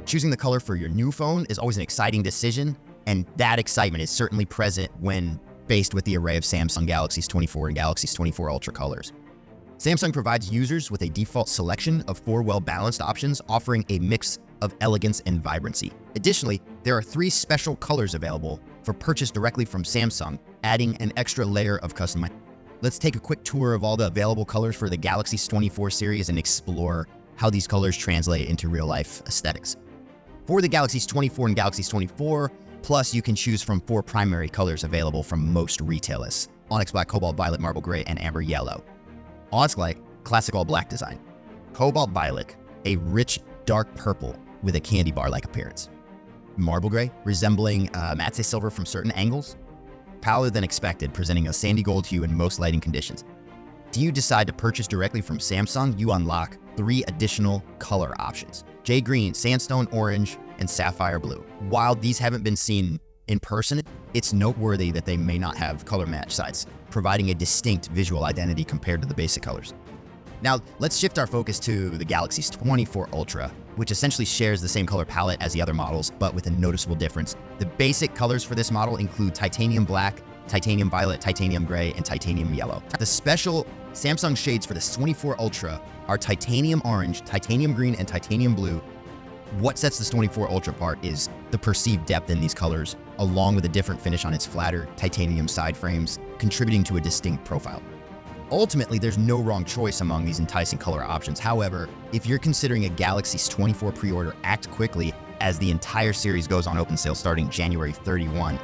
Choosing the color for your new phone is always an exciting decision, and that excitement is certainly present when faced with the array of Samsung Galaxy S24 and Galaxy S24 Ultra colors. Samsung provides users with a default selection of 4 well-balanced options, offering a mix of elegance and vibrancy. Additionally, there are 3 special colors available for purchase directly from Samsung, adding an extra layer of customization. Let's take a quick tour of all the available colors for the Galaxy S24 series and explore how these colors translate into real-life aesthetics. For the Galaxy S24 and Galaxy S24 Plus, you can choose from 4 primary colors available from most retailers: Onyx Black, Cobalt Violet, Marble Gray, and Amber Yellow. Onyx Black, classic all black design. Cobalt Violet, a rich dark purple with a candy bar-like appearance. Marble Gray, resembling matte silver from certain angles. Paler than expected, presenting a sandy gold hue in most lighting conditions. If you decide to purchase directly from Samsung, you unlock 3 additional color options: Jade Green, Sandstone Orange, and Sapphire Blue. While these haven't been seen in person, it's noteworthy that they may not have color match sides, providing a distinct visual identity compared to the basic colors. Now, let's shift our focus to the Galaxy S24 Ultra, which essentially shares the same color palette as the other models, but with a noticeable difference. The basic colors for this model include titanium black, titanium violet, titanium gray, and titanium yellow. The special Samsung shades for the S24 Ultra are titanium orange, titanium green, and titanium blue. What sets the S24 Ultra apart is the perceived depth in these colors, along with a different finish on its flatter titanium side frames, contributing to a distinct profile. Ultimately, there's no wrong choice among these enticing color options. However, if you're considering a Galaxy S24 pre-order, act quickly, as the entire series goes on open sale starting January 31.